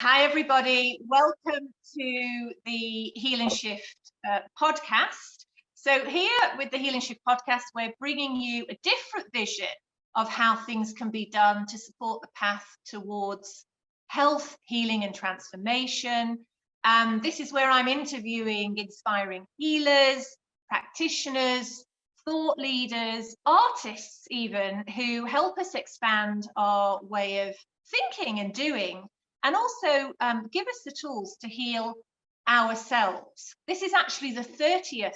Hi, everybody. Welcome to the Heal and Shift podcast. So here with the Heal and Shift podcast, we're bringing you a different vision of how things can be done to support the path towards health, healing and transformation. This is where I'm interviewing inspiring healers, practitioners, thought leaders, artists even, who help us expand our way of thinking and doing, and also give us the tools to heal ourselves. This is actually the 30th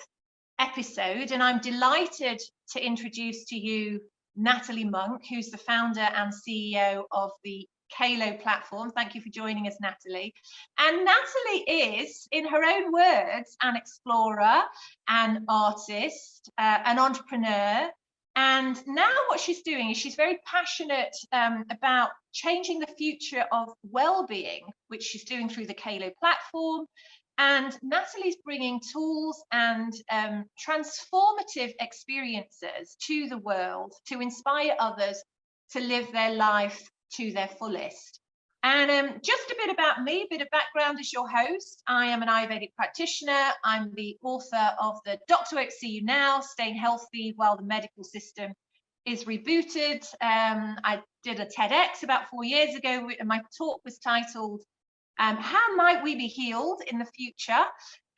episode, and I'm delighted to introduce to you Natalie Munk, who's the founder and CEO of the Kaylo platform. Thank you for joining us, Natalie. And Natalie is, in her own words, an explorer, an artist, an entrepreneur. And now what she's doing is she's very passionate about changing the future of well-being, which she's doing through the Kaylo platform. And Natalie's bringing tools and transformative experiences to the world to inspire others to live their life to their fullest. And just a bit about me, a bit of background as your host. I am an Ayurvedic practitioner. I'm the author of the Dr. Oak See You Now, Staying Healthy While the Medical System is Rebooted. I did a TEDx about 4 years ago, and my talk was titled, How Might We Be Healed in the Future?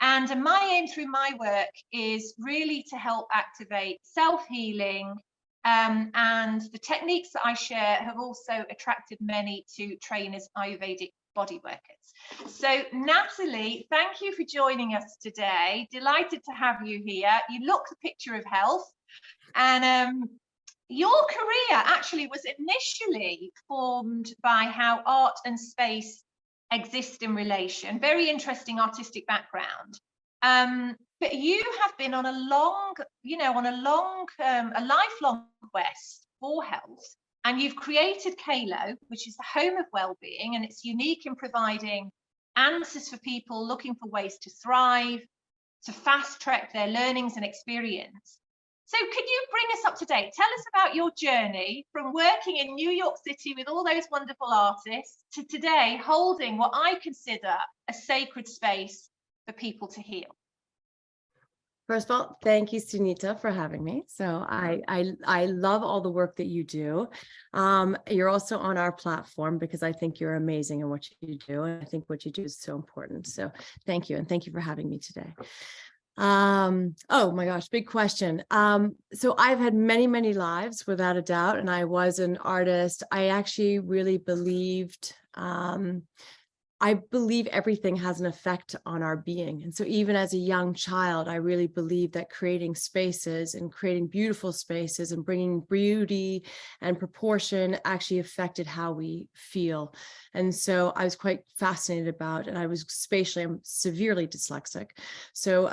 And my aim through my work is really to help activate self-healing, and the techniques that I share have also attracted many to train as Ayurvedic body workers. So Natalie, thank you for joining us today. Delighted to have you here. You look the picture of health, and your career actually was initially formed by how art and space exist in relation. Very interesting artistic background. But you have been on a lifelong quest for health, and you've created Kaylo, which is the home of well-being, and it's unique in providing answers for people looking for ways to thrive, to fast-track their learnings and experience. So could you bring us up to date? Tell us about your journey from working in New York City with all those wonderful artists to today holding what I consider a sacred space for people to heal. First of all, thank you, Sunita, for having me. So I love all the work that you do. You're also on our platform because I think you're amazing in what you do. And I think what you do is so important. So thank you. And thank you for having me today. Oh my gosh, big question. So I've had many lives without a doubt. And I was an artist. I actually really believed, I believe everything has an effect on our being. And so even as a young child, I really believed that creating spaces and creating beautiful spaces and bringing beauty and proportion actually affected how we feel. And so I was quite fascinated about, and I was spatially, I'm severely dyslexic. So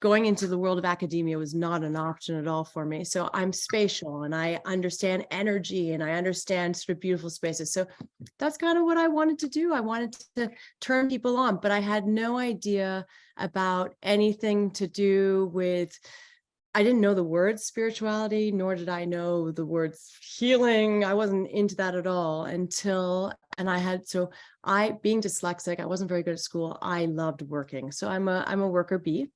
going into the world of academia was not an option at all for me. So I'm spatial and I understand energy and I understand sort of beautiful spaces. So that's kind of what I wanted to do. I wanted to turn people on, but I had no idea about anything to do with, I didn't know the word spirituality, nor did I know the words healing. I wasn't into that at all until, being dyslexic, I wasn't very good at school. I loved working. So I'm a worker bee.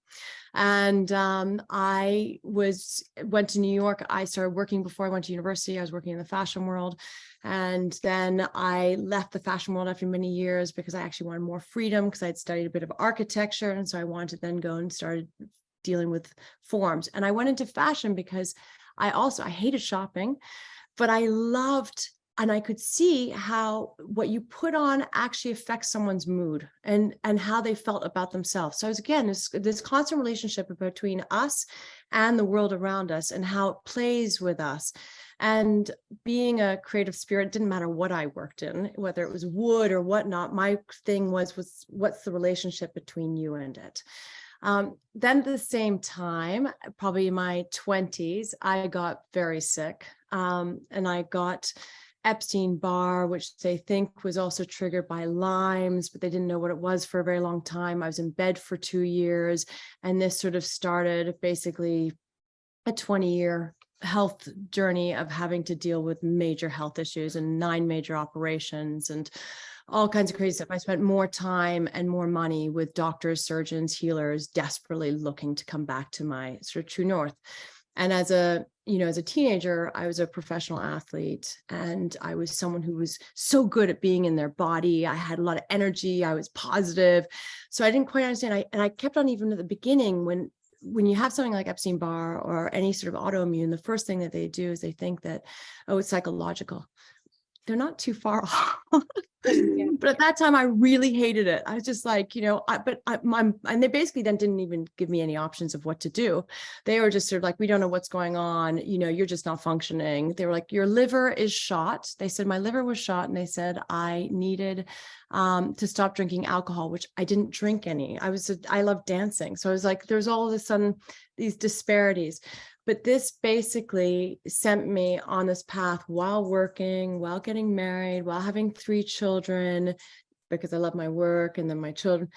And I went to New York. I started working before I went to university. I was working in the fashion world. And then I left the fashion world after many years because I actually wanted more freedom because I'd studied a bit of architecture. And so I wanted to then go and started dealing with forms. And I went into fashion because I hated shopping, but I loved, and I could see how what you put on actually affects someone's mood and how they felt about themselves. So this constant relationship between us and the world around us and how it plays with us. And being a creative spirit, didn't matter what I worked in, whether it was wood or whatnot. My thing was what's the relationship between you and it? Then at the same time, probably in my 20s, I got very sick, and I got Epstein-Barr, which they think was also triggered by Lyme's, but they didn't know what it was for a very long time. I was in bed for 2 years, and this sort of started basically a 20-year health journey of having to deal with major health issues and 9 major operations and all kinds of crazy stuff. I spent more time and more money with doctors, surgeons, healers, desperately looking to come back to my sort of true north. And as a teenager, I was a professional athlete, and I was someone who was so good at being in their body. I had a lot of energy. I was positive. So I didn't quite understand. I kept on, even at the beginning, when you have something like Epstein-Barr or any sort of autoimmune, the first thing that they do is they think that, oh, it's psychological. They're not too far off. But at that time, I really hated it. I was just like, and they basically then didn't even give me any options of what to do. They were just sort of like, we don't know what's going on. You're just not functioning. They were like, your liver is shot. They said my liver was shot. And they said I needed to stop drinking alcohol, which I didn't drink any. I love dancing. So I was like, there's all of a sudden these disparities. But this basically sent me on this path while working, while getting married, while having 3 children, because I love my work and then my children.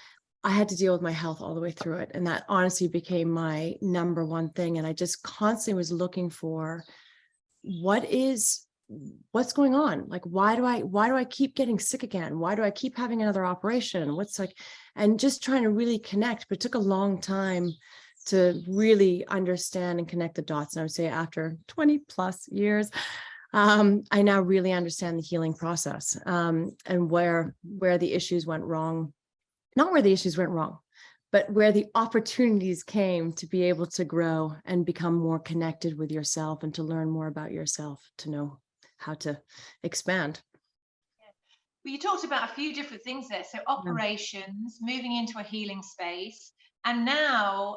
I had to deal with my health all the way through it. And that honestly became my number one thing. And I just constantly was looking for what's going on? Like, why do I keep getting sick again? Why do I keep having another operation? And just trying to really connect, but it took a long time to really understand and connect the dots. And I would say after 20 plus years, I now really understand the healing process, and where the issues went wrong, not where the issues went wrong, but where the opportunities came to be able to grow and become more connected with yourself and to learn more about yourself, to know how to expand. Well, you talked about a few different things there. So operations, moving into a healing space. And now,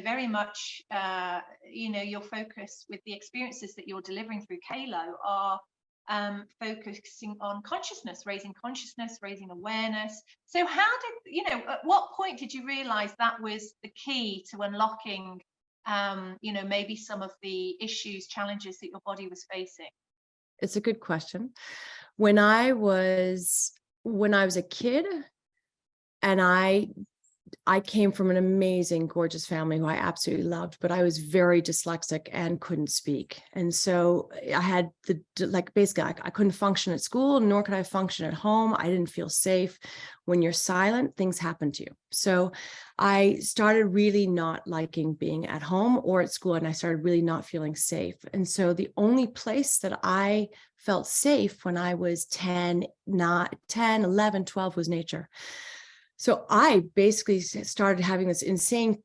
very much, your focus with the experiences that you're delivering through Kaylo are focusing on consciousness, raising awareness. So how at what point did you realize that was the key to unlocking, maybe some of the issues, challenges that your body was facing? It's a good question. When I was a kid, and I came from an amazing, gorgeous family who I absolutely loved, but I was very dyslexic and couldn't speak. And so I had basically I couldn't function at school, nor could I function at home. I didn't feel safe. When you're silent, things happen to you. So I started really not liking being at home or at school, and I started really not feeling safe. And so the only place that I felt safe when I was 10, 11, 12 was nature. So I basically started having this insane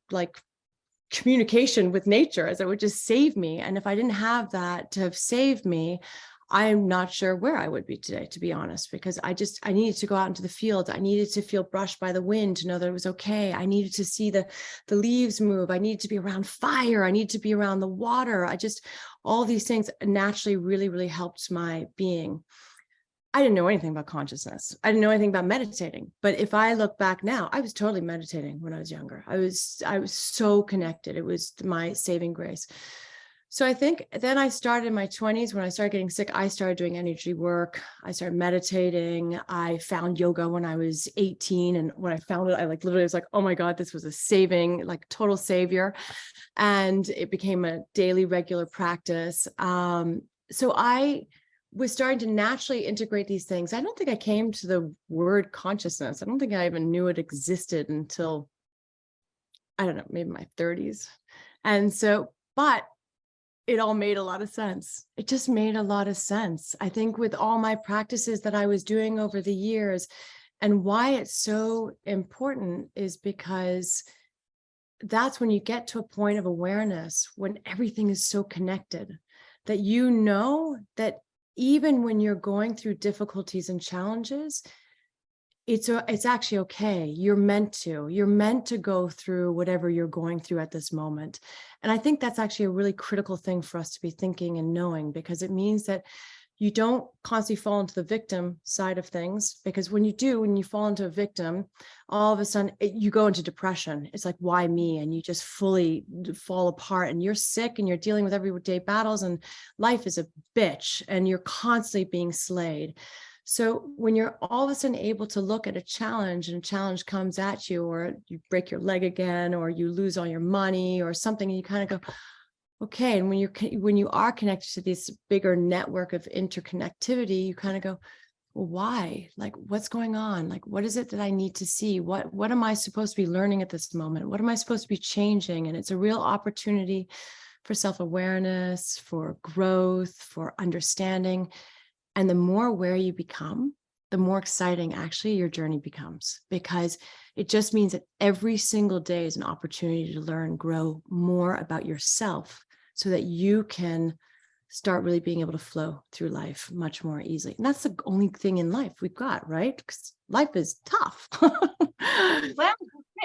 communication with nature, as it would just save me. And if I didn't have that to have saved me, I'm not sure where I would be today, to be honest, because I needed to go out into the field. I needed to feel brushed by the wind to know that it was okay. I needed to see the leaves move. I needed to be around fire. I needed to be around the water. All these things naturally really, really helped my being. I didn't know anything about consciousness. I didn't know anything about meditating. But if I look back now, I was totally meditating when I was younger. I was so connected. It was my saving grace. So I think then I started in my 20s. When I started getting sick, I started doing energy work. I started meditating. I found yoga when I was 18. And when I found it, I literally was like, oh my God, this was a saving, total savior. And it became a daily, regular practice. So I was starting to naturally integrate these things. I don't think I came to the word consciousness. I don't think I even knew it existed until, I don't know, maybe my 30s. And so, but it all made a lot of sense. It just made a lot of sense. I think with all my practices that I was doing over the years, and why it's so important is because that's when you get to a point of awareness, when everything is so connected, that that even when you're going through difficulties and challenges, it's actually okay. You're meant to go through whatever you're going through at this moment. And I think that's actually a really critical thing for us to be thinking and knowing, because it means that you don't constantly fall into the victim side of things, because when you fall into a victim, all of a sudden you go into depression. It's like, why me? And you just fully fall apart, and you're sick, and you're dealing with everyday battles, and life is a bitch, and you're constantly being slayed. So when you're all of a sudden able to look at a challenge, and a challenge comes at you, or you break your leg again, or you lose all your money or something, and you kind of go, okay. And when you are connected to this bigger network of interconnectivity, you kind of go, well, why? Like, what's going on? Like, what is it that I need to see? What am I supposed to be learning at this moment? What am I supposed to be changing? And it's a real opportunity for self-awareness, for growth, for understanding. And the more aware you become, the more exciting actually your journey becomes, because it just means that every single day is an opportunity to learn, grow more about yourself so that you can start really being able to flow through life much more easily. And that's the only thing in life we've got, right? Because life is tough. Well,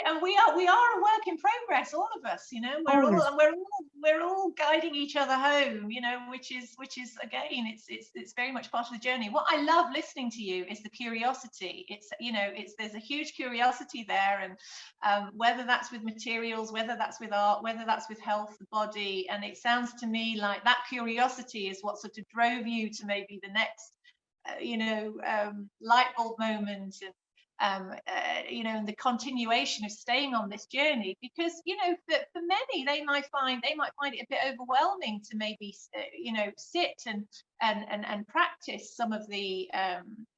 and we are a work in progress, all of us. You know, we're all guiding each other home. You know, which is again, it's very much part of the journey. What I love listening to you is the curiosity. There's a huge curiosity there, and whether that's with materials, whether that's with art, whether that's with health, the body, and it sounds to me like that curiosity is what sort of drove you to maybe the next light bulb moment, and the continuation of staying on this journey, because for many they might find it a bit overwhelming to maybe sit and practice some of the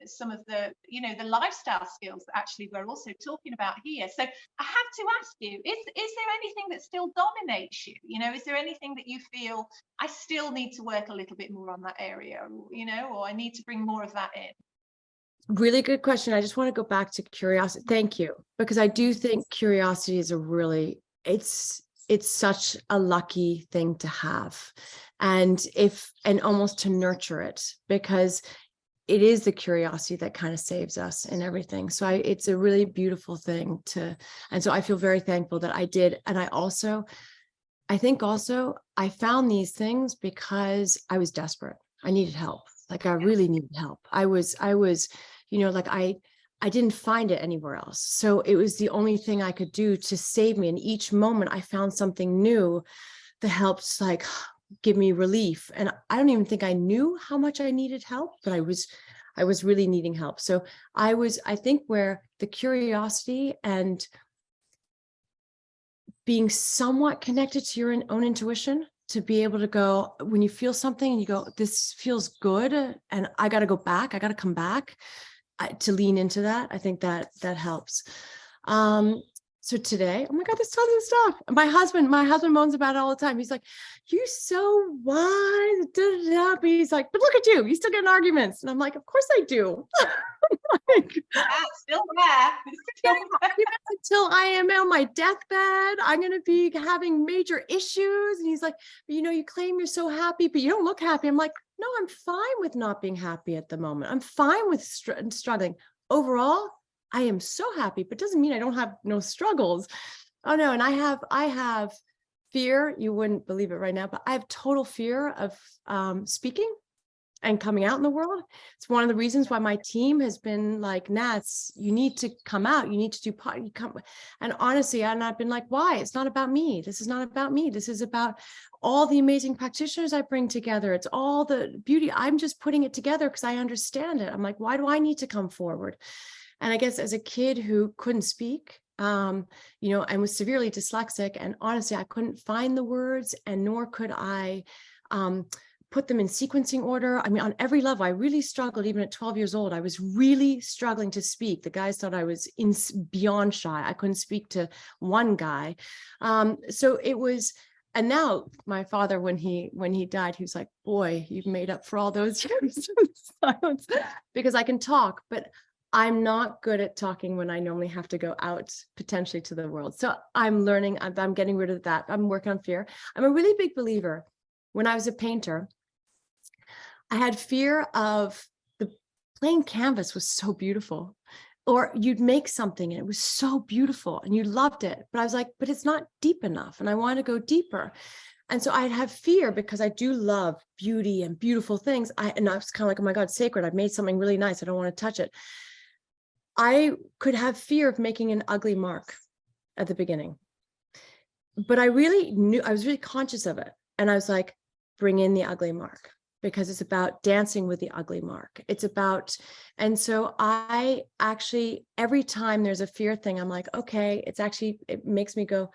the lifestyle skills that actually we're also talking about here. So I have to ask you, is there anything that still dominates you? Is there anything that you feel I still need to work a little bit more on that area, or I need to bring more of that in? Really good question. I just want to go back to curiosity. Thank you. Because I do think curiosity is it's such a lucky thing to have. And almost to nurture it, because it is the curiosity that kind of saves us in everything. So it's a really beautiful thing and so I feel very thankful that I did. And I think I found these things because I was desperate. I needed help. Like I really needed help. I was, like I didn't find it anywhere else. So it was the only thing I could do to save me. And each moment I found something new that helped like give me relief. And I don't even think I knew how much I needed help, but I was really needing help. So I think where the curiosity and being somewhat connected to your own intuition, to be able to go, when you feel something and you go, this feels good, and I got to go back, I got to come back, to lean into that. I think that helps. So today, oh my God, there's tons of stuff. My husband moans about it all the time. He's like, you're so wise, da, da, da. But he's like, but look at you still getting arguments. And I'm like, of course I do. Like, still there. Until I am on my deathbed, I'm going to be having major issues. And he's like, but you claim you're so happy, but you don't look happy. I'm like, no, I'm fine with not being happy at the moment. I'm fine with struggling. Overall, I am so happy, but doesn't mean I don't have no struggles. Oh no. And I have fear. You wouldn't believe it right now, but I have total fear of speaking and coming out in the world. It's one of the reasons why my team has been like, Nats, you need to come out. You need to do part. And honestly, I've been like, why? It's not about me. This is not about me. This is about all the amazing practitioners I bring together. It's all the beauty. I'm just putting it together because I understand it. I'm like, why do I need to come forward? And I guess as a kid who couldn't speak, and was severely dyslexic, and honestly, I couldn't find the words, and nor could I put them in sequencing order. I mean, on every level, I really struggled. Even at 12 years old, I was really struggling to speak. The guys thought I was beyond shy. I couldn't speak to one guy. So it was, and now my father, when he died, he was like, boy, you've made up for all those years of silence, because I can talk, but I'm not good at talking when I normally have to go out potentially to the world. So I'm learning, I'm getting rid of that. I'm working on fear. I'm a really big believer. When I was a painter, I had fear of the plain canvas was so beautiful, or you'd make something and it was so beautiful and you loved it. But I was like, but it's not deep enough. And I want to go deeper. And so I'd have fear, because I do love beauty and beautiful things. And I was kind of like, oh my God, sacred. I've made something really nice. I don't want to touch it. I could have fear of making an ugly mark at the beginning, but I really knew, I was really conscious of it. And I was like, bring in the ugly mark, because it's about dancing with the ugly mark. It's about, and so I actually, every time there's a fear thing, I'm like, okay, it makes me go,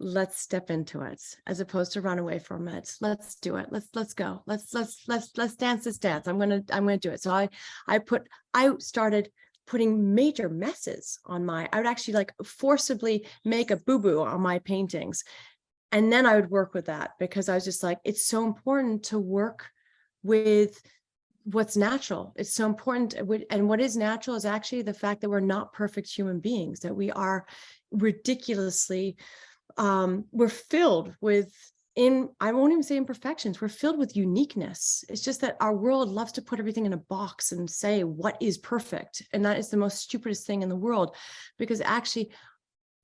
let's step into it as opposed to run away from it. Let's do it. Let's go. Let's dance this dance. I'm gonna do it. So I started putting major messes on I would actually like forcibly make a boo-boo on my paintings. And then I would work with that because I was just like, it's so important to work with what's natural. It's so important. And what is natural is actually the fact that we're not perfect human beings, that we are ridiculously, we're filled with, I won't even say imperfections, we're filled with uniqueness. It's just that our world loves to put everything in a box and say what is perfect. And that is the most stupidest thing in the world, because actually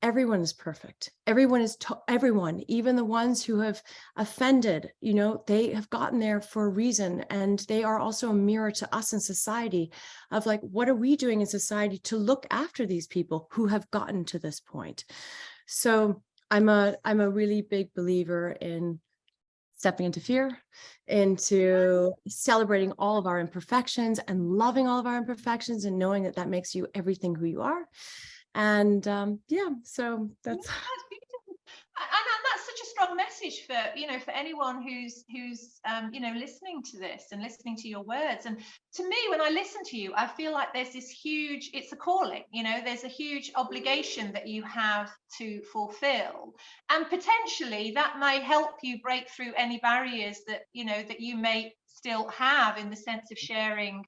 everyone is perfect. Everyone is everyone, even the ones who have offended, they have gotten there for a reason. And they are also a mirror to us in society of like, what are we doing in society to look after these people who have gotten to this point? So I'm a really big believer in stepping into fear, into celebrating all of our imperfections and loving all of our imperfections and knowing that that makes you everything who you are. And so that's beautiful. And that's such a strong message for anyone who's listening to this and listening to your words. And to me, when I listen to you, I feel like there's this huge, it's a calling, there's a huge obligation that you have to fulfill, and potentially that may help you break through any barriers that you may still have in the sense of sharing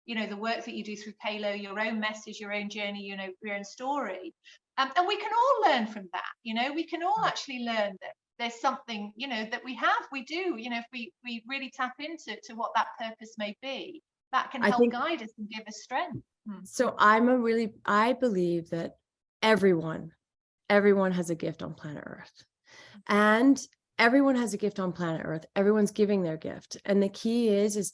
the work that you do through Kaylo, your own message, your own journey, your own story. And we can all learn from that. We can all actually learn that there's something, that we do, if we really tap into what that purpose may be, that can help guide us and give us strength. So I believe that everyone has a gift on planet Earth. And everyone has a gift on planet Earth. Everyone's giving their gift. And the key is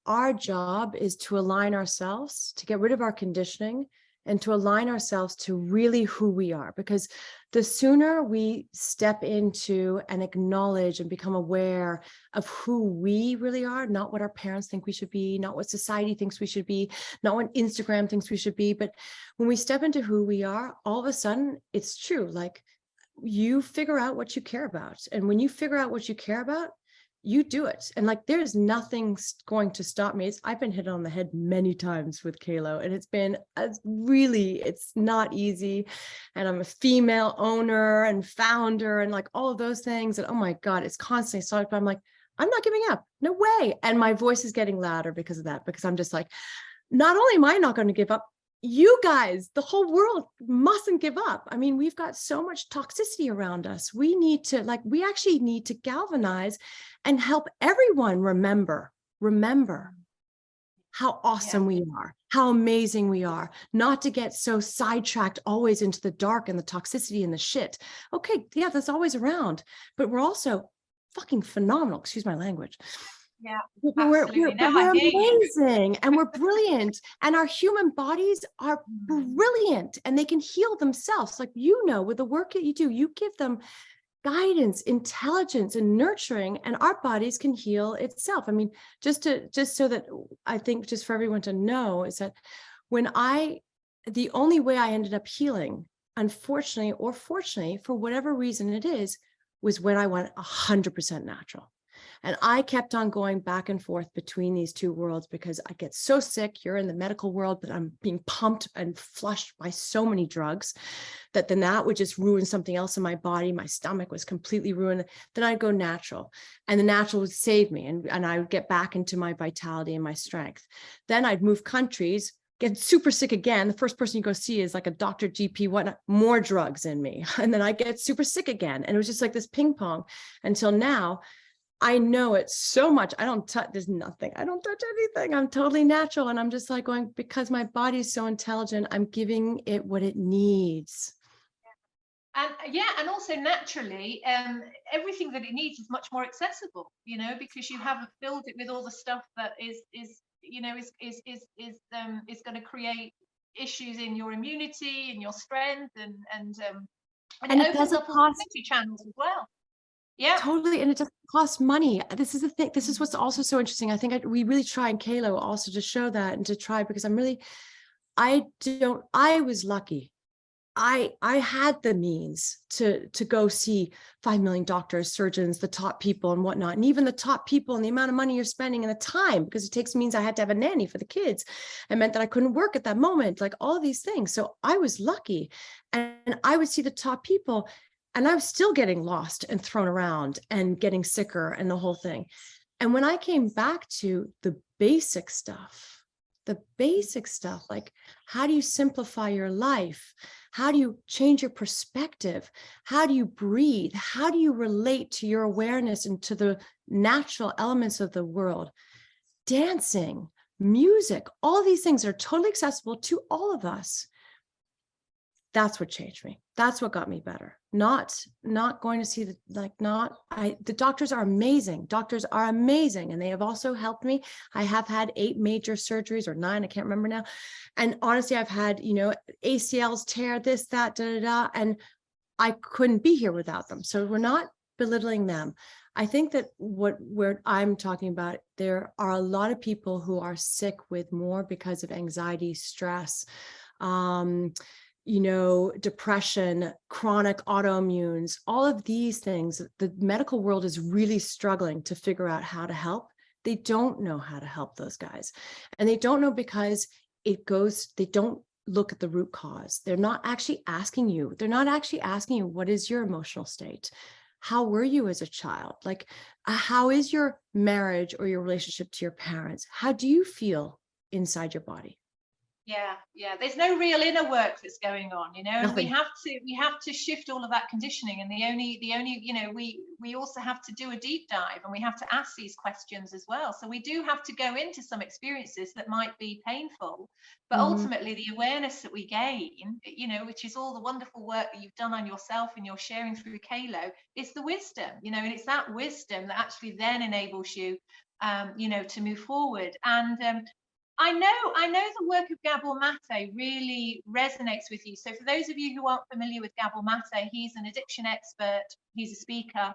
our job is to align ourselves, to get rid of our conditioning and to align ourselves to really who we are. Because the sooner we step into and acknowledge and become aware of who we really are, not what our parents think we should be, not what society thinks we should be, not what Instagram thinks we should be, but when we step into who we are, all of a sudden it's true. Like, you figure out what you care about. And when you figure out what you care about, you do it. And like, there's nothing going to stop me. I've been hit on the head many times with Kaylo, and it's not easy. And I'm a female owner and founder and like all of those things. And oh my God, it's constantly so, but I'm like, I'm not giving up. No way. And my voice is getting louder because of that, because I'm just like, not only am I not going to give up, you guys, the whole world mustn't give up. I mean, we've got so much toxicity around us. We actually need to galvanize and help everyone remember how awesome we are, how amazing we are, not to get so sidetracked always into the dark and the toxicity and the shit. Okay, yeah, that's always around, but we're also fucking phenomenal. Excuse my language. Yeah, we're amazing and we're brilliant, and our human bodies are brilliant and they can heal themselves. Like, with the work that you do, you give them guidance, intelligence, and nurturing, and our bodies can heal itself. I mean, just so that I think just for everyone to know is that the only way I ended up healing, unfortunately or fortunately, for whatever reason it is, was when I went 100% natural. And I kept on going back and forth between these two worlds because I get so sick. You're in the medical world, but I'm being pumped and flushed by so many drugs that then that would just ruin something else in my body. My stomach was completely ruined. Then I'd go natural, and the natural would save me, and I would get back into my vitality and my strength. Then I'd move countries, get super sick again. The first person you go see is like a doctor, GP, whatnot, more drugs in me. And then I get super sick again. And it was just like this ping pong until now. I know it so much. I don't touch, there's nothing. I don't touch anything. I'm totally natural. And I'm just like going, because my body is so intelligent, I'm giving it what it needs. And also naturally, everything that it needs is much more accessible, because you haven't filled it with all the stuff that is going to create issues in your immunity and your strength, and it opens up all the channels as well. Yeah, totally. And it doesn't cost money. This is the thing. This is what's also so interesting. I think we really try in Kaylo also to show that and to try, because I was lucky. I had the means to go see 5 million doctors, surgeons, the top people and whatnot, and even the top people and the amount of money you're spending and the time, because it means I had to have a nanny for the kids. It meant that I couldn't work at that moment, like all these things. So I was lucky, and I would see the top people, and I was still getting lost and thrown around and getting sicker and the whole thing. And when I came back to the basic stuff, like, how do you simplify your life? How do you change your perspective? How do you breathe? How do you relate to your awareness and to the natural elements of the world? Dancing, music, all these things are totally accessible to all of us. That's what changed me. That's what got me better. Not going to see the doctors are amazing. Doctors are amazing. And they have also helped me. I have had 8 major surgeries, or 9, I can't remember now. And honestly, I've had, ACLs tear, this, that, and I couldn't be here without them. So we're not belittling them. I think that where I'm talking about, there are a lot of people who are sick with more because of anxiety, stress, depression, chronic autoimmunes, all of these things. The medical world is really struggling to figure out how to help. They don't know how to help those guys. And they don't know because they don't look at the root cause. They're not actually asking you. What is your emotional state? How were you as a child? Like, how is your marriage or your relationship to your parents? How do you feel inside your body? Yeah. There's no real inner work that's going on, and Nothing. we have to shift all of that conditioning. And the only, we also have to do a deep dive, and we have to ask these questions as well. So we do have to go into some experiences that might be painful, but ultimately the awareness that we gain, which is all the wonderful work that you've done on yourself and you're sharing through Kaylo, is the wisdom, and it's that wisdom that actually then enables you, to move forward. And I know the work of Gabor Maté really resonates with you. So for those of you who aren't familiar with Gabor Maté, he's an addiction expert, he's a speaker,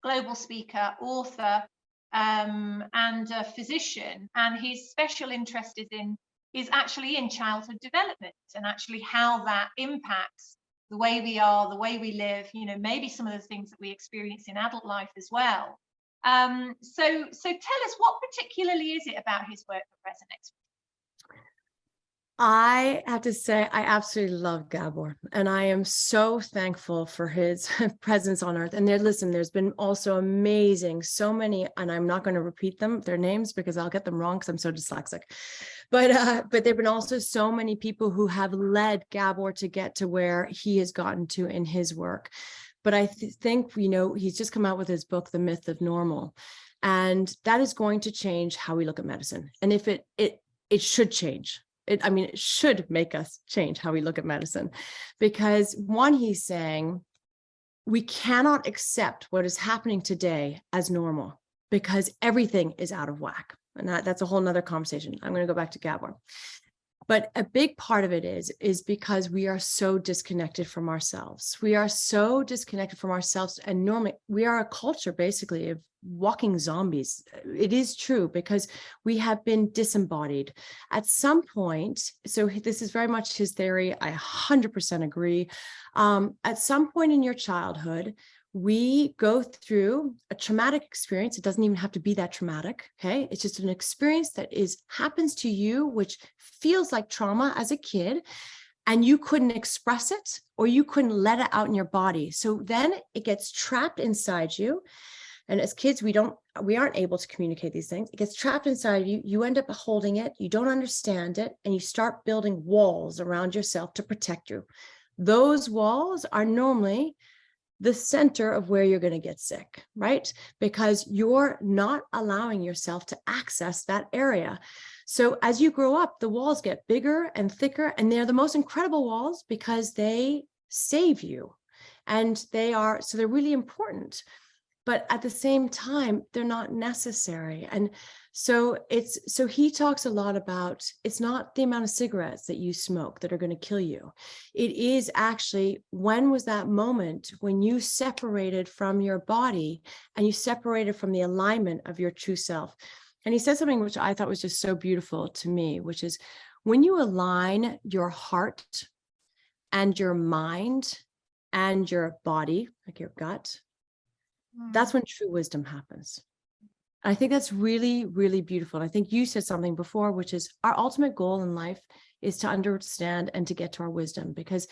global speaker, author, and a physician. And his special interest is actually in childhood development, and actually how that impacts the way we are, the way we live, maybe some of the things that we experience in adult life as well. So tell us, what particularly is it about his work that resonates with you? I have to say, I absolutely love Gabor, and I am so thankful for his presence on earth. And there's been also amazing, so many, and I'm not going to repeat their names because I'll get them wrong because I'm so dyslexic. But there've been also so many people who have led Gabor to get to where he has gotten to in his work. But I think, he's just come out with his book, The Myth of Normal. And that is going to change how we look at medicine. And if it should change. It should make us change how we look at medicine. Because one, he's saying, we cannot accept what is happening today as normal because everything is out of whack. And that's a whole nother conversation. I'm going to go back to Gabor. But a big part of it is because we are so disconnected from ourselves. And normally we are a culture basically of walking zombies. It is true, because we have been disembodied at some point. So this is very much his theory. I 100% agree. At some point in your childhood, we go through a traumatic experience. It doesn't even have to be that traumatic. Okay. It's just an experience that happens to you, which feels like trauma as a kid, and you couldn't express it, or you couldn't let it out in your body. So then it gets trapped inside you. And as kids, we aren't able to communicate these things. It gets trapped inside you. You end up holding it. You don't understand it. And you start building walls around yourself to protect you. Those walls are normally the center of where you're going to get sick, right? Because you're not allowing yourself to access that area. So as you grow up, the walls get bigger and thicker, and they're the most incredible walls because they save you. And they're really important. But at the same time, they're not necessary. And so he talks a lot about, it's not the amount of cigarettes that you smoke that are going to kill you. It is actually, when was that moment when you separated from your body and you separated from the alignment of your true self? And he said something which I thought was just so beautiful to me, which is, when you align your heart and your mind and your body, like your gut, that's when true wisdom happens. I think that's really, really beautiful. And I think you said something before, which is our ultimate goal in life is to understand and to get to our wisdom. Because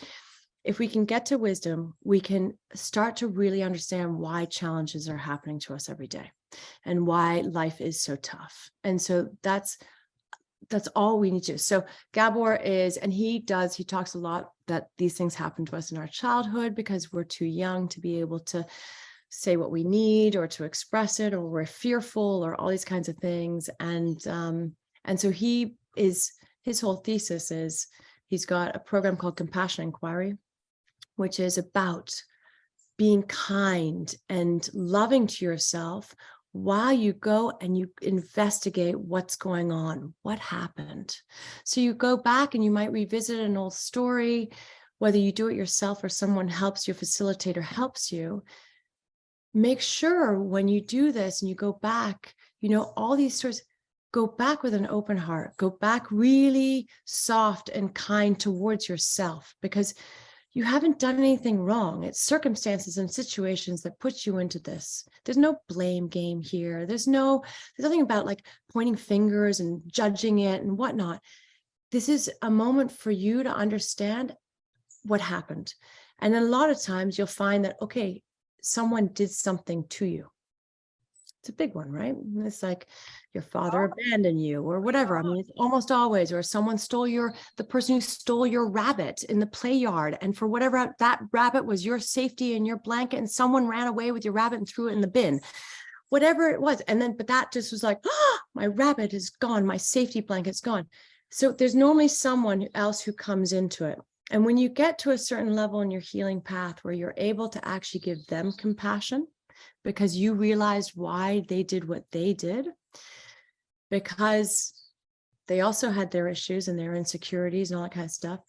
if we can get to wisdom, we can start to really understand why challenges are happening to us every day and why life is so tough. And so that's all we need to do. So Gabor is, and he talks a lot that these things happen to us in our childhood because we're too young to be able to say what we need or to express it, or we're fearful or all these kinds of things. And so his whole thesis is he's got a program called Compassion Inquiry, which is about being kind and loving to yourself while you go and you investigate what's going on, what happened. So you go back and you might revisit an old story, whether you do it yourself or someone helps you, a facilitator helps you. Make sure when you do this and you go back, all these stories, go back with an open heart, go back really soft and kind towards yourself, because you haven't done anything wrong. It's circumstances and situations that put you into this. There's no blame game here. There's nothing about like pointing fingers and judging it and whatnot. This is a moment for you to understand what happened. And then a lot of times you'll find that, okay, someone did something to you. It's a big one, right? It's like your father abandoned you or whatever. I mean, it's almost always, or someone the person who stole your rabbit in the play yard. And for whatever, that rabbit was your safety and your blanket, and someone ran away with your rabbit and threw it in the bin, whatever it was. And then, but that just was like, my rabbit is gone. My safety blanket's gone. So there's normally someone else who comes into it. And when you get to a certain level in your healing path where you're able to actually give them compassion because you realized why they did what they did, because they also had their issues and their insecurities and all that kind of stuff,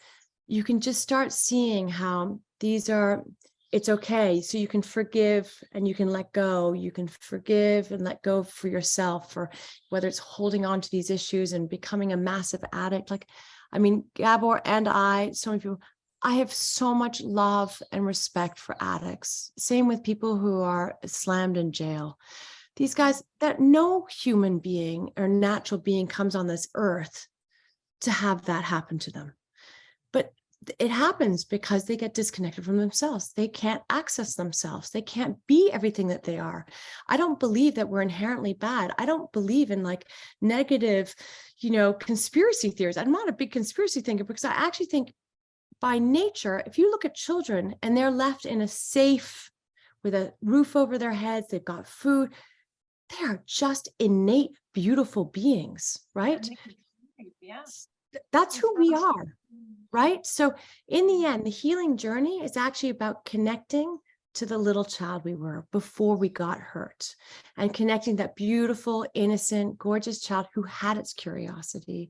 you can just start seeing how it's okay. So you can forgive and you can let go. You can forgive and let go for yourself, for whether it's holding on to these issues and becoming a massive addict. Like, I mean, Gabor and so many people, I have so much love and respect for addicts. Same with people who are slammed in jail. These guys, that no human being or natural being comes on this earth to have that happen to them. But it happens because they get disconnected from themselves. They can't access themselves. They can't be everything that they are. I don't believe that we're inherently bad. I don't believe in like negative, conspiracy theories. I'm not a big conspiracy thinker because I actually think by nature, if you look at children and they're left in a safe, with a roof over their heads, they've got food, they are just innate, beautiful beings, right? Yeah. That's who we are. Right? So in the end, the healing journey is actually about connecting to the little child we were before we got hurt, and connecting that beautiful, innocent, gorgeous child who had its curiosity,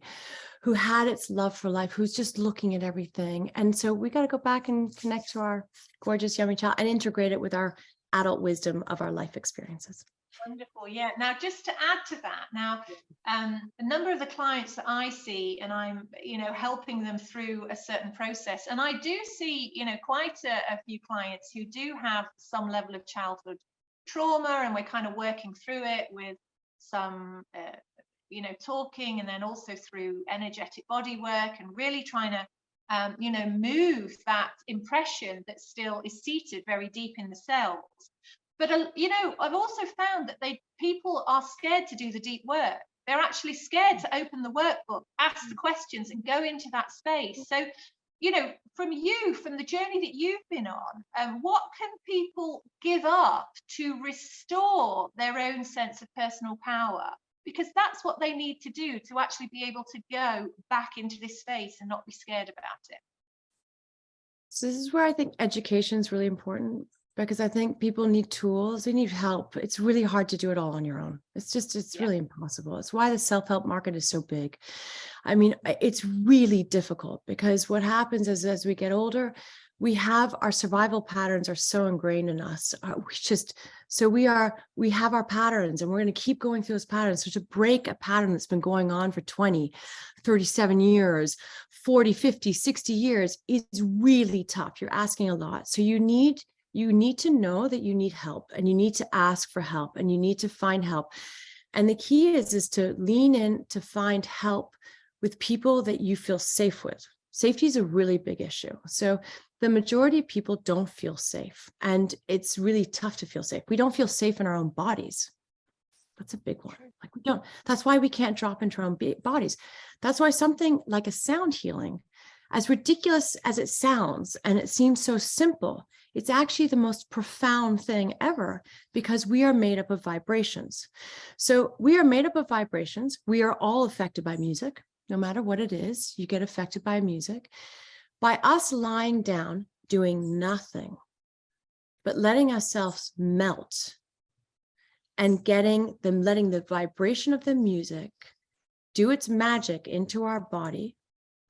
who had its love for life, who's just looking at everything. And so we got to go back and connect to our gorgeous, yummy child and integrate it with our adult wisdom of our life experiences. Wonderful. Yeah. Now, just to add to that, a number of the clients that I see, and I'm, helping them through a certain process, and I do see, quite a few clients who do have some level of childhood trauma, and we're kind of working through it with some, talking, and then also through energetic body work, and really trying to, move that impression that still is seated very deep in the cells. But, I've also found that people are scared to do the deep work. They're actually scared to open the workbook, ask the questions, and go into that space. So, from the journey that you've been on, what can people give up to restore their own sense of personal power? Because that's what they need to do to actually be able to go back into this space and not be scared about it. So this is where I think education is really important. because I think people need tools, they need help. It's really hard to do it all on your own. It's really impossible. It's why the self-help market is so big. I mean, it's really difficult because what happens is as we get older, we have our survival patterns are so ingrained in us. We have our patterns and we're going to keep going through those patterns. So to break a pattern that's been going on for 20, 37 years, 40, 50, 60 years is really tough. You're asking a lot. So you need to know that you need help, and you need to ask for help, and you need to find help. And the key is to lean in to find help with people that you feel safe with. Safety is a really big issue. So the majority of people don't feel safe, and it's really tough to feel safe. We don't feel safe in our own bodies. That's a big one. Like we don't. That's why we can't drop into our own bodies. That's why something like a sound healing, as ridiculous as it sounds, and it seems so simple, it's actually the most profound thing ever, because we are made up of vibrations. So we are made up of vibrations. We are all affected by music. No matter what it is, you get affected by music. By us lying down, doing nothing, but letting ourselves melt and letting the vibration of the music do its magic into our body,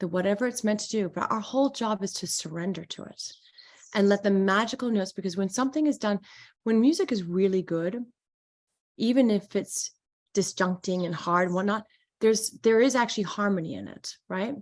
whatever it's meant to do. But our whole job is to surrender to it and let the magical notes, because when something is done, when music is really good, even if it's disjuncting and hard and whatnot, there is actually harmony in it, right?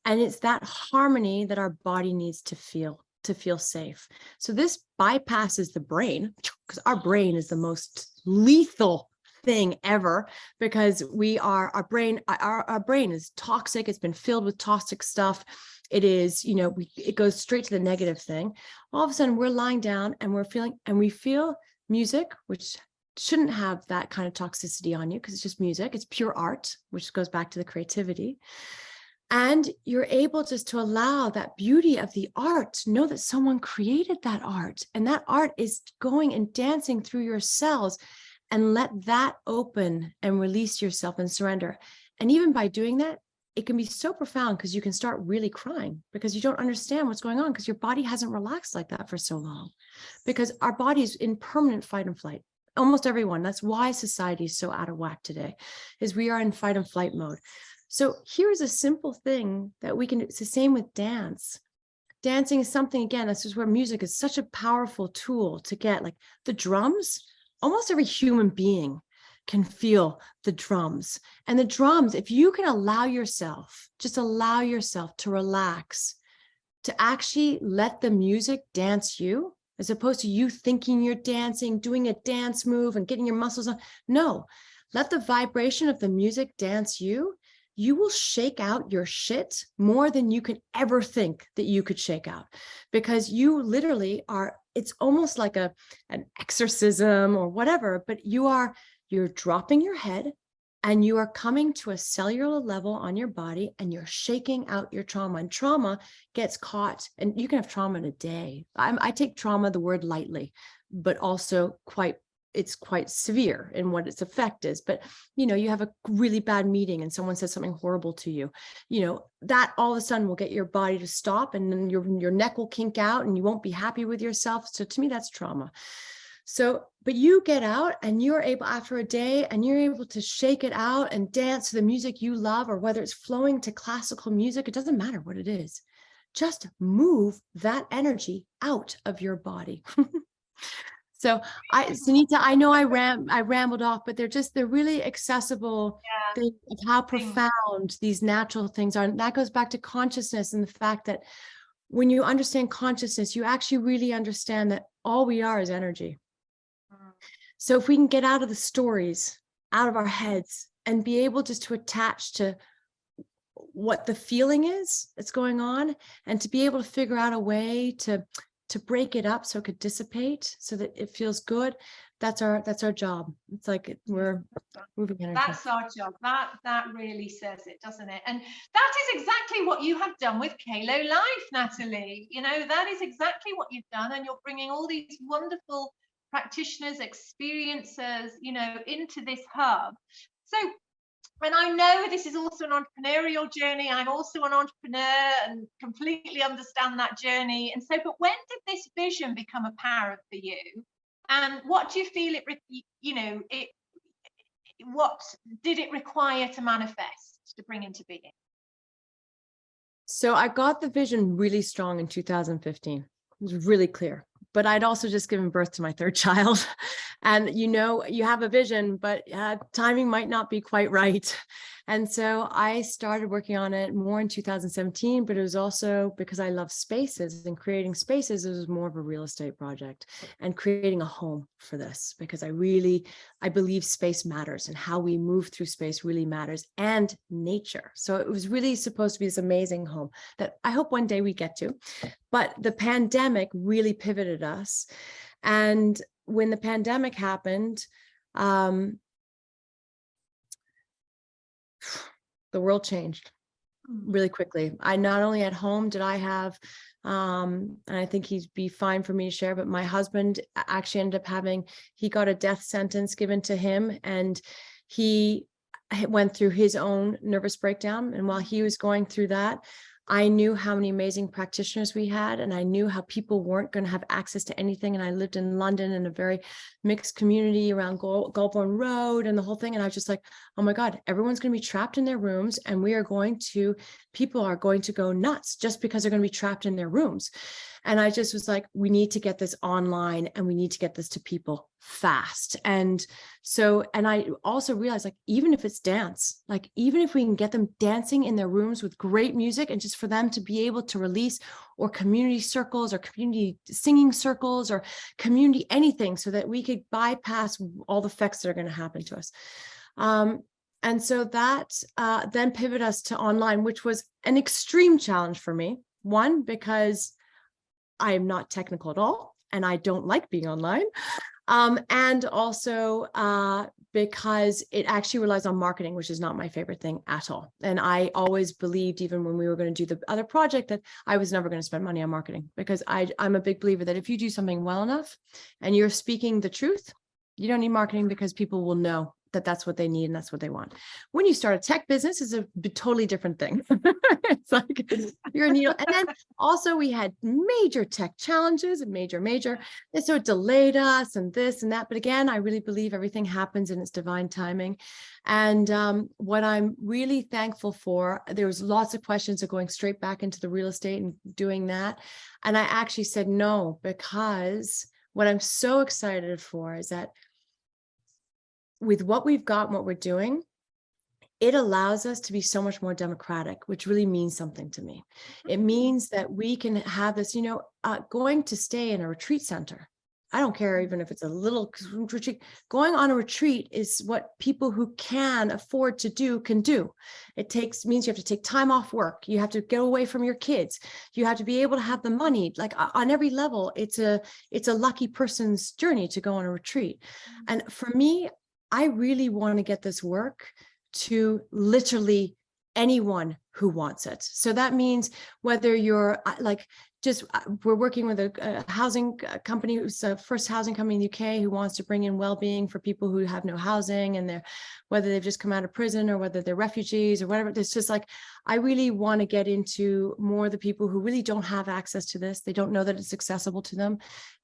And it's that harmony that our body needs to feel safe. So this bypasses the brain, because our brain is the most lethal thing ever, because our brain is toxic. It's been filled with toxic stuff. It is, it goes straight to the negative thing. All of a sudden we're lying down and we feel music, which shouldn't have that kind of toxicity on you, because it's just music. It's pure art, which goes back to the creativity. And you're able just to allow that beauty of the art, to know that someone created that art, and that art is going and dancing through your cells, and let that open and release yourself and surrender. And even by doing that, it can be so profound, because you can start really crying because you don't understand what's going on, because your body hasn't relaxed like that for so long, because our body is in permanent fight and flight. Almost everyone. That's why society is so out of whack today, is we are in fight and flight mode. So here's a simple thing that we can do. It's the same with dance. Dancing is something, again, this is where music is such a powerful tool to get, like the drums. Almost every human being can feel the drums. And the drums, if you can just allow yourself to relax, to actually let the music dance you, as opposed to you thinking you're dancing, doing a dance move and getting your muscles on. No, let the vibration of the music dance you. You will shake out your shit more than you could ever think that you could shake out, because you literally are, it's almost like an exorcism or whatever, but you're dropping your head and you are coming to a cellular level on your body, and you're shaking out your trauma. And trauma gets caught, and you can have trauma in a day. I take trauma, the word, lightly, but also it's quite severe in what its effect is. But, you have a really bad meeting and someone says something horrible to you, that all of a sudden will get your body to stop, and then your neck will kink out and you won't be happy with yourself. So to me, that's trauma. So, but you get out and you're able, after a day, and you're able to shake it out and dance to the music you love, or whether it's flowing to classical music, it doesn't matter what it is. Just move that energy out of your body. So Sunita, I know I rambled off, but they're really accessible things of how profound these natural things are. And that goes back to consciousness, and the fact that when you understand consciousness, you actually really understand that all we are is energy. So if we can get out of the stories, out of our heads, and be able just to attach to what the feeling is that's going on, and to be able to figure out a way to break it up so it could dissipate, so that it feels good. That's our job. It's like we're moving energy. That's our job. That really says it, doesn't it? And that is exactly what you have done with Kaylo Life, Natalie. That is exactly what you've done, and you're bringing all these wonderful practitioners, experiencers, into this hub. So And I know this is also an entrepreneurial journey. I'm also an entrepreneur and completely understand that journey. And so, but when did this vision become apparent for you? And what do you feel what did it require to manifest, to bring into being? So I got the vision really strong in 2015. It was really clear. But I'd also just given birth to my third child. And you have a vision, but timing might not be quite right. And so I started working on it more in 2017, but it was also because I love spaces and creating spaces. It was more of a real estate project and creating a home for this, because I believe space matters and how we move through space really matters, and nature. So it was really supposed to be this amazing home that I hope one day we get to. But the pandemic really pivoted us. And when the pandemic happened, the world changed really quickly. I not only at home did I have, and I think he'd be fine for me to share, but my husband actually ended up he got a death sentence given to him, and he went through his own nervous breakdown. And while he was going through that, I knew how many amazing practitioners we had, and I knew how people weren't going to have access to anything. And I lived in London in a very mixed community around Goulburn Road and the whole thing. And I was just like, oh my God, everyone's going to be trapped in their rooms, and people are going to go nuts just because they're going to be trapped in their rooms. And I just was like, we need to get this online, and we need to get this to people fast. And I also realized, like, even if it's dance, like even if we can get them dancing in their rooms with great music, and just for them to be able to release, or community circles or community singing circles or community anything, so that we could bypass all the effects that are going to happen to us. And so that then pivoted us to online, which was an extreme challenge for me. One, because I am not technical at all, and I don't like being online. And also because it actually relies on marketing, which is not my favorite thing at all. And I always believed, even when we were going to do the other project, that I was never going to spend money on marketing, because I'm a big believer that if you do something well enough and you're speaking the truth, you don't need marketing, because people will know that that's what they need and that's what they want. When you start a tech business, it's a totally different thing. It's like you're a needle. And then also we had major tech challenges, and major. And so it delayed us and this and that. But again, I really believe everything happens in its divine timing. And what I'm really thankful for, there was lots of questions of going straight back into the real estate and doing that. And I actually said no, because what I'm so excited for is that with what we've got and what we're doing, it allows us to be so much more democratic, which really means something to me. It means that we can have this, going to stay in a retreat center. I don't care even if it's a little retreat. Going on a retreat is what people who can afford to do can do. It means you have to take time off work. You have to get away from your kids. You have to be able to have the money. Like on every level, it's a lucky person's journey to go on a retreat. And for me, I really want to get this work to literally anyone who wants it. So that means whether you're we're working with a housing company, who's the first housing company in the UK, who wants to bring in well-being for people who have no housing, and whether they've just come out of prison or whether they're refugees or whatever. It's just like, I really want to get into more of the people who really don't have access to this. They don't know that it's accessible to them.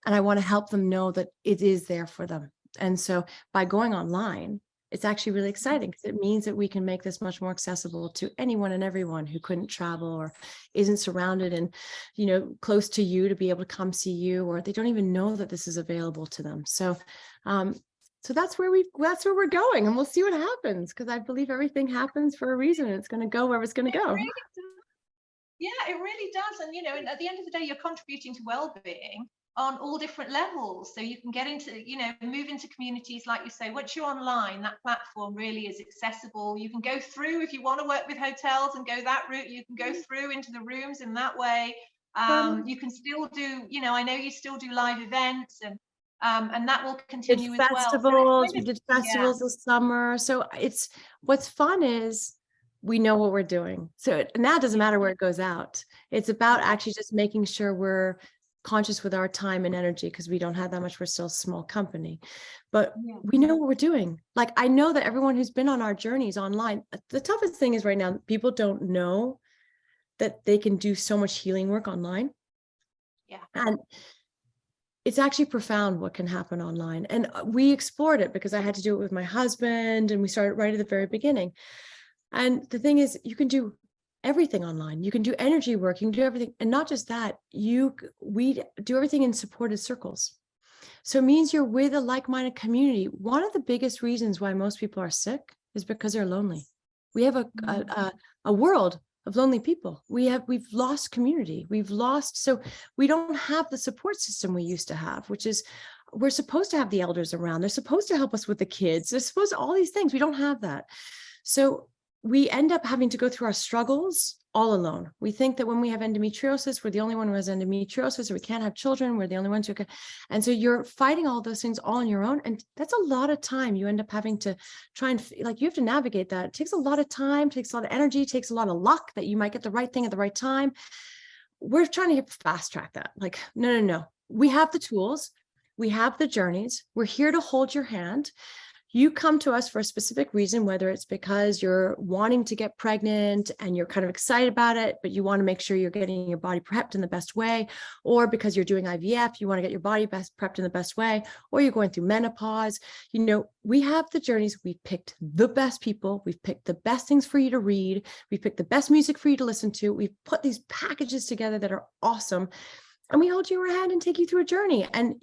And I want to help them know that it is there for them. And so by going online, it's actually really exciting, because it means that we can make this much more accessible to anyone and everyone who couldn't travel or isn't surrounded and, close to you to be able to come see you, or they don't even know that this is available to them. So that's where we're going, and we'll see what happens, because I believe everything happens for a reason, and it's going to go where it's going to go. Yeah, it really does. And at the end of the day, you're contributing to well-being on all different levels. So you can get into, move into communities, like you say. Once you're online, that platform really is accessible. You can go through, if you want to work with hotels and go that route, you can go through into the rooms in that way. You can still do, I know you still do live events, and that will continue as well. Festivals, we did festivals this summer. So what's fun is we know what we're doing. So now it doesn't matter where it goes out. It's about actually just making sure we're conscious with our time and energy because we don't have that much. We're still a small company, but Yeah. we know what we're doing. Like, I know that everyone who's been on our journeys online, the toughest thing is right now, people don't know that they can do so much healing work online. Yeah. And it's actually profound what can happen online. And we explored it because I had to do it with my husband, and we started right at the very beginning. And the thing is, you can do everything online. You can do energy work, you can do everything. And not just that, we do everything in supported circles. So it means you're with a like-minded community. One of the biggest reasons why most people are sick is because they're lonely. We have a world of lonely people. We've lost community. So we don't have the support system we used to have, which is, we're supposed to have the elders around. They're supposed to help us with the kids. They're supposed to all these things. We don't have that. So we end up having to go through our struggles all alone. We think that when we have endometriosis, we're the only one who has endometriosis, or we can't have children, we're the only ones who can. And so you're fighting all those things all on your own. And that's a lot of time. You end up having to try and, like, you have to navigate that. It takes a lot of time, takes a lot of energy, takes a lot of luck that you might get the right thing at the right time. We're trying to fast track that. Like, no. We have the tools. We have the journeys. We're here to hold your hand. You come to us for a specific reason, whether it's because you're wanting to get pregnant and you're kind of excited about it, but you want to make sure you're getting your body prepped in the best way, or because you're doing IVF, you want to get your body prepped in the best way, or you're going through menopause. We have the journeys. We've picked the best people. We've picked the best things for you to read. We've picked the best music for you to listen to. We've put these packages together that are awesome. And we hold your hand and take you through a journey. And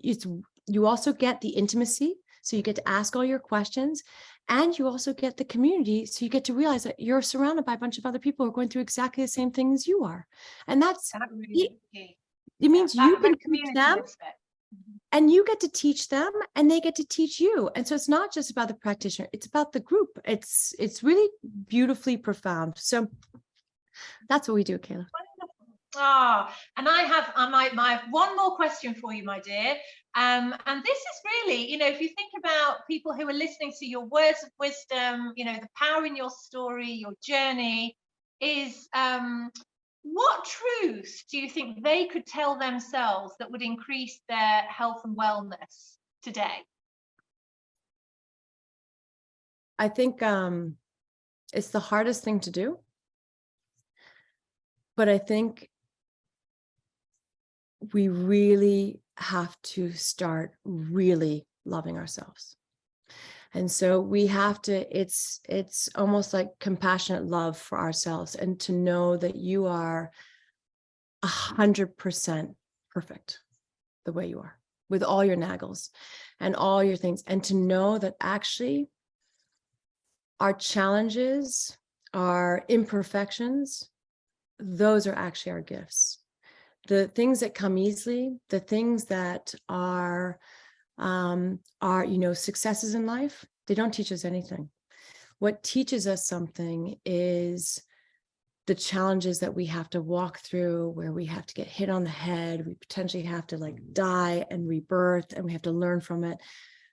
you also get the intimacy. So you get to ask all your questions, and you also get the community. So you get to realize that you're surrounded by a bunch of other people who are going through exactly the same things you are. And that's, really key. It means you can teach them, aspect. and you get to teach them, and they get to teach you. And so it's not just about the practitioner, it's about the group. It's really beautifully profound. So that's what we do, Kayla. And I have my one more question for you, my dear. And this is really, if you think about people who are listening to your words of wisdom, the power in your story, your journey, is what truths do you think they could tell themselves that would increase their health and wellness today? I think it's the hardest thing to do, but I think we really have to start really loving ourselves. And so we have to, it's almost like compassionate love for ourselves, and to know that you are 100% perfect the way you are, with all your naggles and all your things. And to know that actually our challenges, our imperfections, those are actually our gifts. The things that come easily, the things that are successes in life, they don't teach us anything. What teaches us something is the challenges that we have to walk through, where we have to get hit on the head, we potentially have to die and rebirth, and we have to learn from it.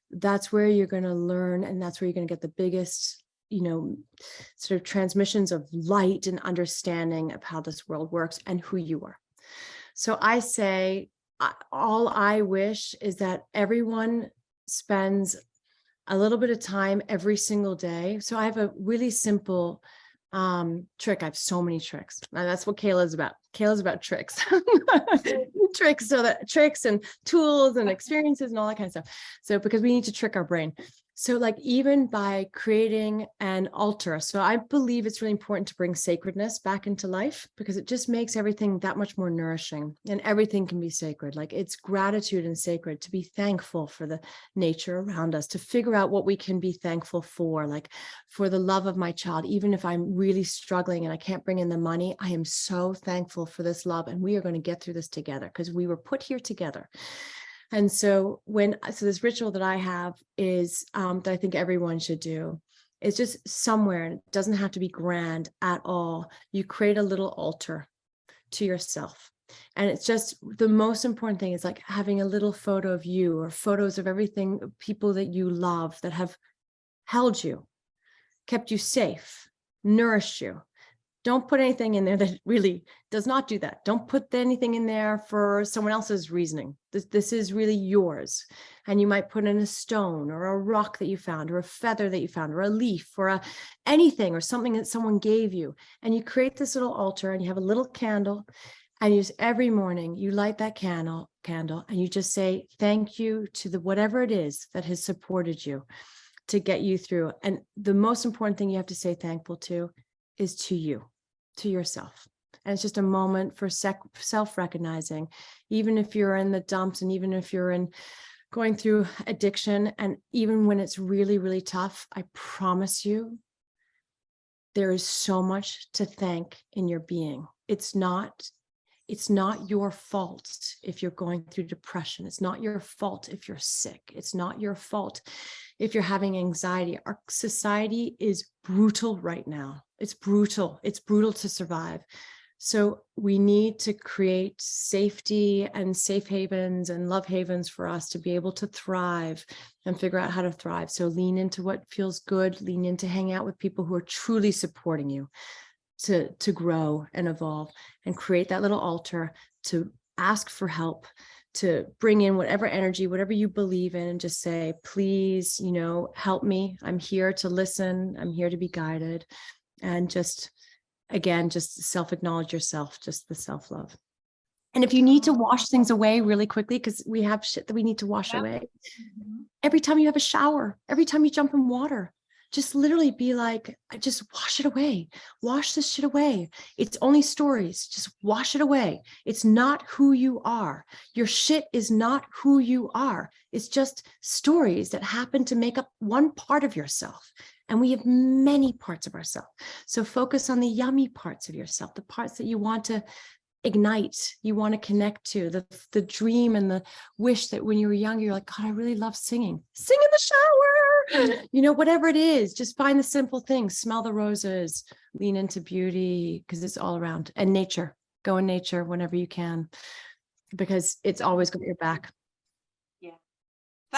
That's where you're going to learn, and that's where you're going to get the biggest sort of transmissions of light and understanding of how this world works and who you are. So I say, all I wish is that everyone spends a little bit of time every single day. So I have a really simple trick. I have so many tricks. And that's what Kayla's about. Kayla's about tricks. Tricks and tools and experiences and all that kind of stuff. So because we need to trick our brain. So even by creating an altar. So I believe it's really important to bring sacredness back into life, because it just makes everything that much more nourishing, and everything can be sacred. It's gratitude and sacred, to be thankful for the nature around us, to figure out what we can be thankful for, for the love of my child. Even if I'm really struggling and I can't bring in the money, I am so thankful for this love, and we are going to get through this together because we were put here together. And so this ritual that I have is that I think everyone should do. It's just somewhere, and it doesn't have to be grand at all. You create a little altar to yourself. And it's just, the most important thing is having a little photo of you, or photos of everything, people that you love, that have held you, kept you safe, nourished you, Don't put anything in there that really does not do that. Don't put anything in there for someone else's reasoning. This is really yours. And you might put in a stone or a rock that you found, or a feather that you found, or a leaf, or anything, or something that someone gave you. And you create this little altar, and you have a little candle, and you just, every morning you light that candle, and you just say thank you to the whatever it is that has supported you to get you through. And the most important thing you have to say thankful to is to you, to yourself. And it's just a moment for self-recognizing, even if you're in the dumps, and even if you're going through addiction, and even when it's really, really tough, I promise you, there is so much to thank in your being. It's not your fault if you're going through depression. It's not your fault if you're sick. It's not your fault if you're having anxiety. Our society is brutal right now. It's brutal. It's brutal to survive. So we need to create safety and safe havens and love havens for us to be able to thrive and figure out how to thrive. So lean into what feels good, lean into hanging out with people who are truly supporting you to grow and evolve, and create that little altar to ask for help, to bring in whatever energy, whatever you believe in, and just say, please, help me. I'm here to listen. I'm here to be guided. And just, again, just self-acknowledge yourself, just the self-love. And if you need to wash things away really quickly, because we have shit that we need to wash away, every time you have a shower, every time you jump in water, just literally be like, just wash it away. Wash this shit away. It's only stories. Just wash it away. It's not who you are. Your shit is not who you are. It's just stories that happen to make up one part of yourself. And we have many parts of ourselves. So focus on the yummy parts of yourself, the parts that you want to ignite, you want to connect to, the dream and the wish that when you were younger, you're like, God, I really love singing. Sing in the shower, whatever it is, just find the simple things, smell the roses, lean into beauty, because it's all around. And nature, go in nature whenever you can, because it's always got your back. Yeah.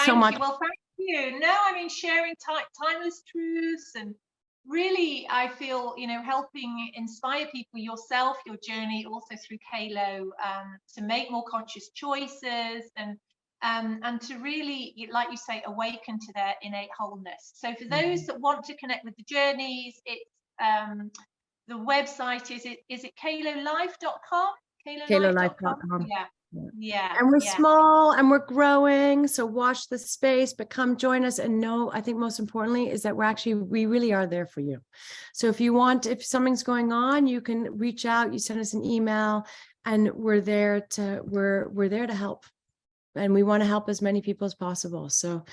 So much. Well, thank you. No, I mean, sharing timeless truths, and really, I feel, helping inspire people, yourself, your journey, also through Kaylo, to make more conscious choices, and to really, like you say, awaken to their innate wholeness. So for those that want to connect with the journeys, it's the website is it kaylolife.com? KayloLife.com. Yeah. And we're small and we're growing. So watch the space, but come join us. And know, I think most importantly is that we really are there for you. So if something's going on, you can reach out, you send us an email, and we're there to help. And we want to help as many people as possible. So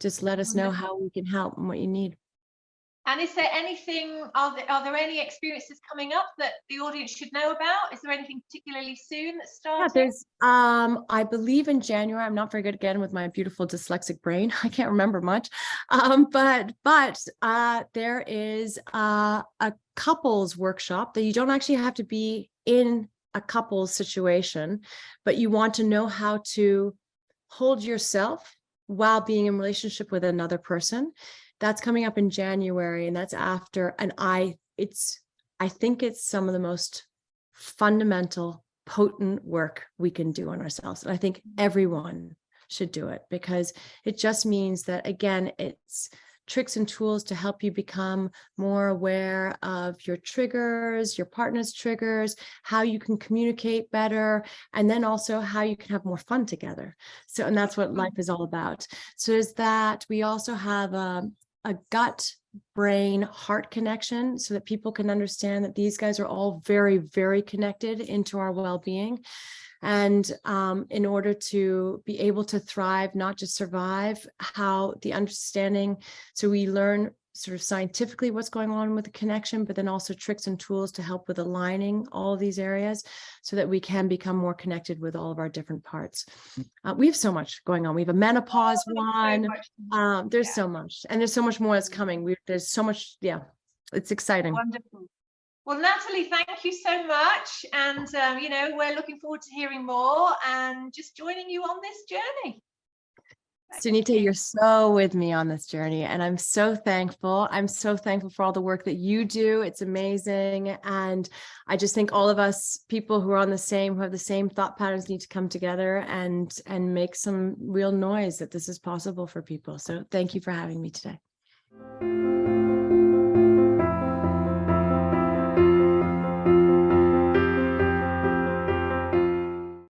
just let us know how we can help and what you need. And is there anything, are there any experiences coming up that the audience should know about? Is there anything particularly soon that's starting? Yeah, there's, I believe in January, I'm not very good again with my beautiful dyslexic brain. I can't remember much. But there is a couples workshop that you don't actually have to be in a couples situation, but you want to know how to hold yourself while being in relationship with another person. That's coming up in January, and that's after, and I think it's some of the most fundamental, potent work we can do on ourselves. And I think everyone should do it, because it just means that, again, it's tricks and tools to help you become more aware of your triggers, your partner's triggers, how you can communicate better, and then also how you can have more fun together. So, and that's what life is all about. So there's that. We also have a gut, brain, heart connection, so that people can understand that these guys are all very, very connected into our well-being. And in order to be able to thrive, not just survive, how the understanding, so we learn sort of scientifically what's going on with the connection, but then also tricks and tools to help with aligning all of these areas so that we can become more connected with all of our different parts. We have so much going on. We have a menopause one. There's so much, and there's so much more that's coming. There's so much. Yeah, it's exciting. Wonderful. Well, Natalie, thank you so much. And, we're looking forward to hearing more and just joining you on this journey. Sunita, you're so with me on this journey, and I'm so thankful. I'm so thankful for all the work that you do. It's amazing. And I just think all of us people who have the same thought patterns need to come together and make some real noise that this is possible for people. So thank you for having me today.